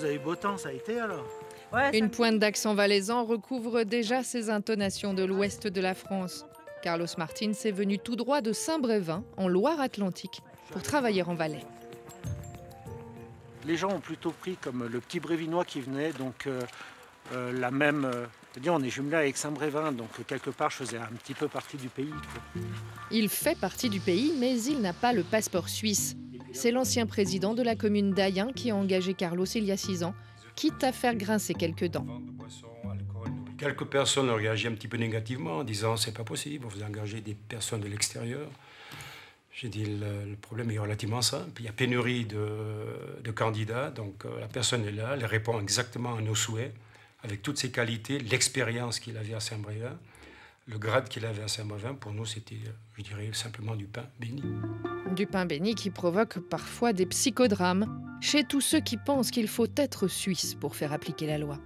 avez eu beau temps, ça a été alors? Ouais, Une pointe d'accent valaisan recouvre déjà ses intonations de l'ouest de la France. Carlos Martins est venu tout droit de Saint-Brévin, en Loire-Atlantique, pour travailler en Valais. Les gens ont plutôt pris comme le petit Brévinois qui venait, donc la même... c'est-à-dire on est jumelé avec Saint-Brévin, donc quelque part je faisais un petit peu partie du pays, quoi. Il fait partie du pays, mais il n'a pas le passeport suisse. C'est l'ancien président de la commune d'Ayen qui a engagé Carlos il y a 6 ans, quitte à faire grincer quelques dents. Quelques personnes ont réagi un petit peu négativement en disant c'est pas possible, vous engagez des personnes de l'extérieur. J'ai dit le problème est relativement simple. Il y a pénurie de candidats, donc la personne est là, elle répond exactement à nos souhaits, avec toutes ses qualités, l'expérience qu'il avait à Saint-Brévin, le grade qu'il avait à Saint-Brévin. Pour nous, c'était, je dirais, simplement du pain béni. Du pain béni qui provoque parfois des psychodrames chez tous ceux qui pensent qu'il faut être suisse pour faire appliquer la loi.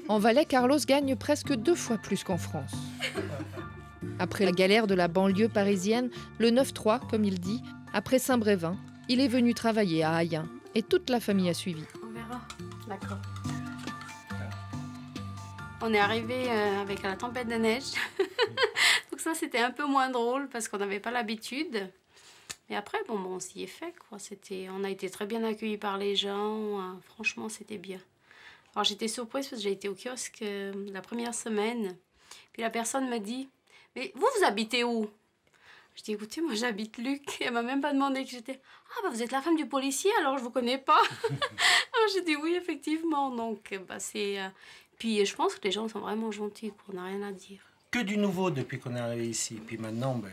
En Valais, Carlos gagne presque 2 fois plus qu'en France. Après la galère de la banlieue parisienne, le 9-3, comme il dit, après Saint-Brévin, il est venu travailler à Ayen et toute la famille a suivi. On verra. D'accord. On est arrivé avec la tempête de neige. Donc ça, c'était un peu moins drôle parce qu'on n'avait pas l'habitude. Mais après, bon, on s'y est fait, quoi. On a été très bien accueillis par les gens. Franchement, c'était bien. Alors, j'étais surprise parce que j'ai été au kiosque la première semaine. Puis la personne m'a dit « Mais vous habitez où ?» Je dis « Écoutez, moi, j'habite Luc. » Elle m'a même pas demandé que j'étais « Ah, bah, vous êtes la femme du policier, alors je vous connais pas. » Alors, j'ai dit « Oui, effectivement. » Donc, c'est... Puis, je pense que les gens sont vraiment gentils, quoi. On n'a rien à dire. Que du nouveau depuis qu'on est arrivé ici. Puis maintenant, ben,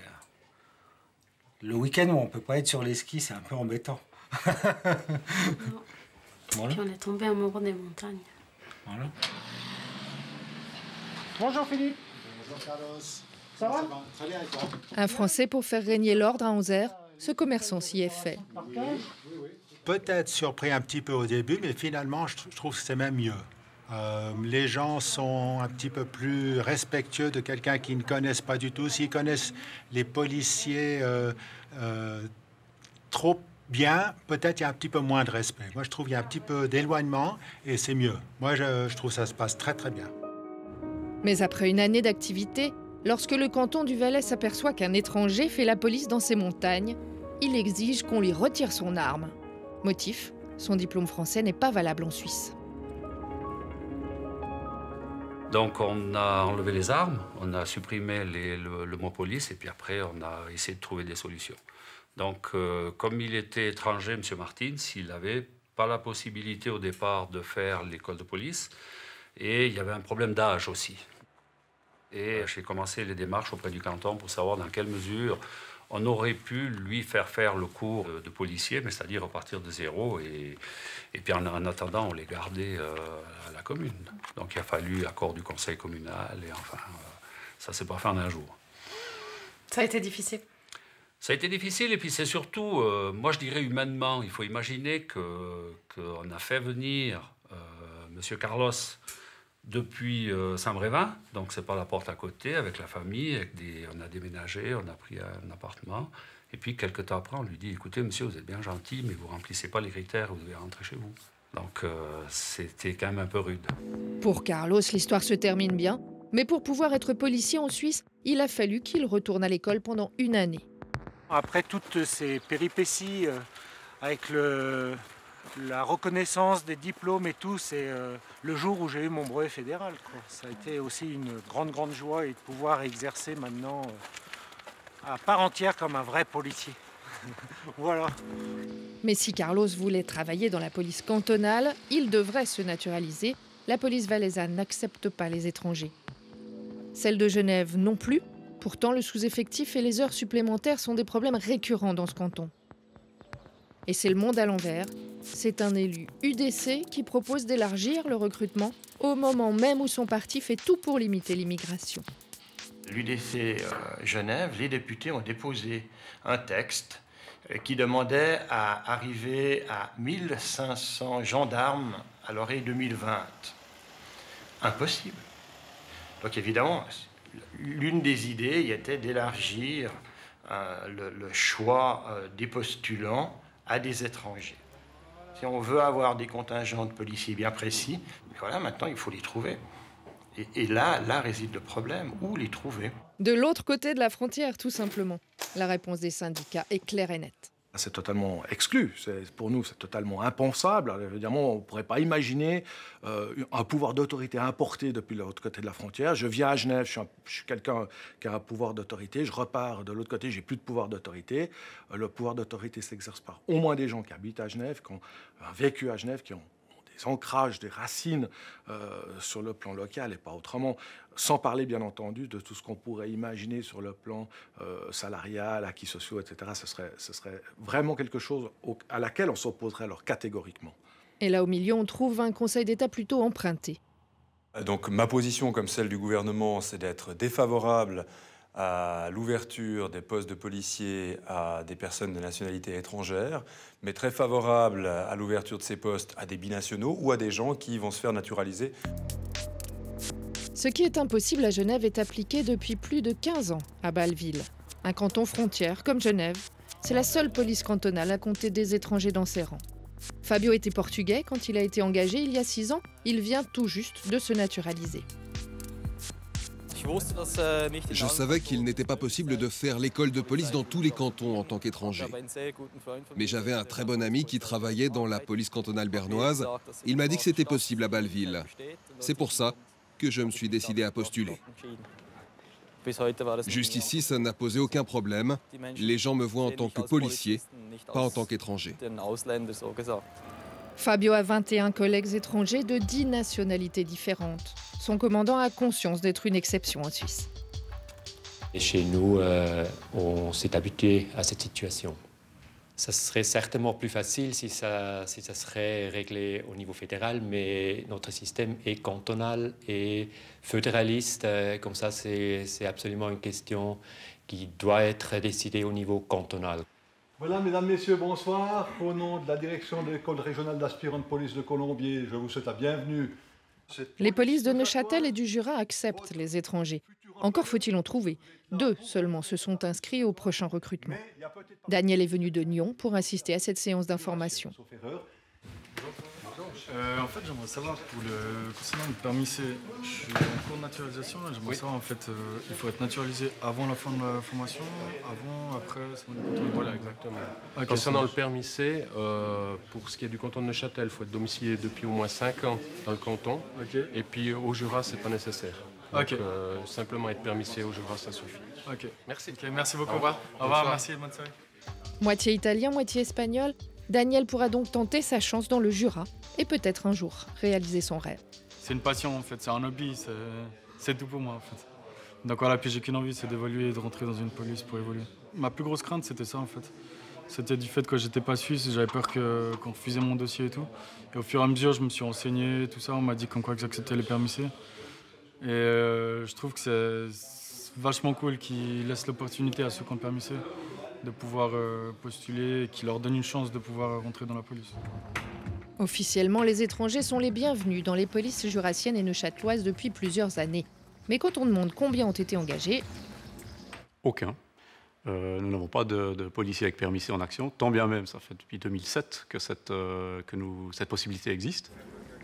le week-end où on peut pas être sur les skis, c'est un peu embêtant. Voilà. Puis on est tombé amoureux des montagnes. Voilà. Bonjour Philippe. Bonjour Carlos. Ça va? Très bien et toi? Un Français pour faire régner l'ordre à Anzère, ce commerçant s'y est fait. Peut-être surpris un petit peu au début, mais finalement, je trouve que c'est même mieux. Les gens sont un petit peu plus respectueux de quelqu'un qu'ils ne connaissent pas du tout. S'ils connaissent les policiers trop bien, peut-être il y a un petit peu moins de respect. Moi, je trouve qu'il y a un petit peu d'éloignement et c'est mieux. Moi, je trouve que ça se passe très, très bien. Mais après une année d'activité, lorsque le canton du Valais s'aperçoit qu'un étranger fait la police dans ces montagnes, il exige qu'on lui retire son arme. Motif, son diplôme français n'est pas valable en Suisse. Donc on a enlevé les armes, on a supprimé le mot police et puis après on a essayé de trouver des solutions. Donc comme il était étranger, M. Martins, il n'avait pas la possibilité au départ de faire l'école de police et il y avait un problème d'âge aussi. Et j'ai commencé les démarches auprès du canton pour savoir dans quelle mesure on aurait pu lui faire le cours de policier, mais c'est-à-dire repartir de zéro. Et puis en attendant, on les gardait à la commune. Donc il a fallu accord du conseil communal et enfin, ça ne s'est pas fait en un jour. Ça a été difficile. Ça a été difficile et puis c'est surtout, moi je dirais humainement, il faut imaginer qu'on a fait venir M. Carlos depuis Saint-Brévin, donc c'est pas la porte à côté, avec la famille, on a déménagé, on a pris un appartement, et puis quelques temps après on lui dit, écoutez monsieur, vous êtes bien gentil, mais vous remplissez pas les critères, vous devez rentrer chez vous. Donc c'était quand même un peu rude. Pour Carlos, l'histoire se termine bien, mais pour pouvoir être policier en Suisse, il a fallu qu'il retourne à l'école pendant une année. Après toutes ces péripéties avec la reconnaissance des diplômes et tout, c'est le jour où j'ai eu mon brevet fédéral, quoi. Ça a été aussi une grande joie et de pouvoir exercer maintenant à part entière comme un vrai policier. Voilà. Mais si Carlos voulait travailler dans la police cantonale, il devrait se naturaliser. La police valaisanne n'accepte pas les étrangers. Celle de Genève non plus. Pourtant, le sous-effectif et les heures supplémentaires sont des problèmes récurrents dans ce canton. Et c'est le monde à l'envers. C'est un élu UDC qui propose d'élargir le recrutement au moment même où son parti fait tout pour limiter l'immigration. L'UDC Genève, les députés ont déposé un texte qui demandait à arriver à 1500 gendarmes à l'orée 2020. Impossible. Donc évidemment, l'une des idées y était d'élargir le choix des postulants à des étrangers. Si on veut avoir des contingents de policiers bien précis, voilà, maintenant il faut les trouver. Et là réside le problème. Où les trouver? De l'autre côté de la frontière, tout simplement. La réponse des syndicats est claire et nette. C'est totalement exclu. Pour nous, c'est totalement impensable. Évidemment, on ne pourrait pas imaginer un pouvoir d'autorité importé depuis l'autre côté de la frontière. Je viens à Genève, je suis quelqu'un qui a un pouvoir d'autorité. Je repars de l'autre côté, j'ai plus de pouvoir d'autorité. Le pouvoir d'autorité s'exerce par au moins des gens qui habitent à Genève, qui ont vécu à Genève, qui ont des ancrages, des racines sur le plan local et pas autrement. Sans parler, bien entendu, de tout ce qu'on pourrait imaginer sur le plan salarial, acquis sociaux, etc. Ce serait vraiment quelque chose à laquelle on s'opposerait alors catégoriquement. Et là, au milieu, on trouve un Conseil d'État plutôt emprunté. Donc ma position, comme celle du gouvernement, c'est d'être défavorable à l'ouverture des postes de policiers à des personnes de nationalité étrangère, mais très favorable à l'ouverture de ces postes à des binationaux ou à des gens qui vont se faire naturaliser. Ce qui est impossible à Genève est appliqué depuis plus de 15 ans à Bâle-Ville. Un canton frontière comme Genève, c'est la seule police cantonale à compter des étrangers dans ses rangs. Fabio était portugais quand il a été engagé il y a 6 ans. Il vient tout juste de se naturaliser. Je savais qu'il n'était pas possible de faire l'école de police dans tous les cantons en tant qu'étranger. Mais j'avais un très bon ami qui travaillait dans la police cantonale bernoise. Il m'a dit que c'était possible à Bâle-Ville. C'est pour ça que je me suis décidé à postuler. Jusqu'ici, ça n'a posé aucun problème. Les gens me voient en tant que policier, pas en tant qu'étranger. Fabio a 21 collègues étrangers de 10 nationalités différentes. Son commandant a conscience d'être une exception en Suisse. Et chez nous, on s'est habitué à cette situation. Ça serait certainement plus facile si ça serait réglé au niveau fédéral, mais notre système est cantonal et fédéraliste. Comme ça, c'est absolument une question qui doit être décidée au niveau cantonal. Voilà, mesdames, messieurs, bonsoir. Au nom de la direction de l'école régionale d'aspirants de police de Colombier, je vous souhaite la bienvenue. Les polices de Neuchâtel et du Jura acceptent les étrangers. Encore faut-il en trouver. 2 seulement se sont inscrits au prochain recrutement. Daniel est venu de Nyon pour assister à cette séance d'information. En fait, j'aimerais savoir, concernant le permis C, je suis en cours de naturalisation. J'aimerais savoir, en fait, il faut être naturalisé avant la fin de la formation, avant, après. Voilà, exactement. Concernant le permis C, pour ce qui est du canton de Neuchâtel, il faut être domicilié depuis au moins 5 ans dans le canton. Et puis au Jura, c'est pas nécessaire. Donc, simplement être permis C au Jura, ça suffit. Ok, merci. Merci beaucoup. Au revoir. Au revoir, merci, bonne soirée. Moitié italien, moitié espagnol, Daniel pourra donc tenter sa chance dans le Jura et peut-être un jour réaliser son rêve. C'est une passion en fait, c'est un hobby, c'est tout pour moi en fait. Donc voilà, puis j'ai qu'une envie, c'est d'évoluer et de rentrer dans une police pour évoluer. Ma plus grosse crainte c'était ça en fait. C'était du fait que j'étais pas suisse, j'avais peur qu'on refusait mon dossier et tout. Et au fur et à mesure, je me suis renseigné, tout ça, on m'a dit comme quoi que j'acceptais les permis C. Et je trouve que c'est vachement cool qu'ils laissent l'opportunité à ceux qui ont le permis C de pouvoir postuler et qu'ils leur donnent une chance de pouvoir rentrer dans la police. Officiellement, les étrangers sont les bienvenus dans les polices jurassiennes et neuchâteloises depuis plusieurs années. Mais quand on demande combien ont été engagés... Aucun. Nous n'avons pas de policiers avec permis C en action, tant bien même, ça fait depuis 2007 que cette possibilité existe.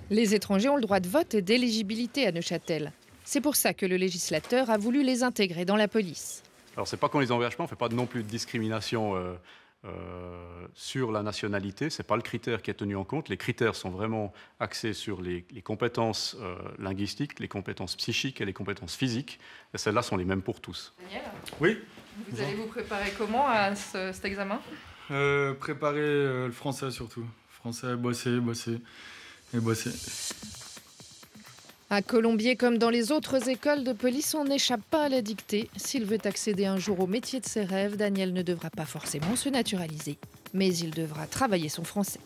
Les étrangers ont le droit de vote et d'éligibilité à Neuchâtel. C'est pour ça que le législateur a voulu les intégrer dans la police. Alors, c'est pas qu'on les engage pas, on ne fait pas non plus de discrimination sur la nationalité. Ce n'est pas le critère qui est tenu en compte. Les critères sont vraiment axés sur les compétences linguistiques, les compétences psychiques et les compétences physiques. Et celles-là sont les mêmes pour tous. Daniel ? Oui. Vous allez vous préparer comment à cet examen ? Préparer le français surtout. Français, bosser et bosser. À Colombier, comme dans les autres écoles de police, on n'échappe pas à la dictée. S'il veut accéder un jour au métier de ses rêves, Daniel ne devra pas forcément se naturaliser. Mais il devra travailler son français.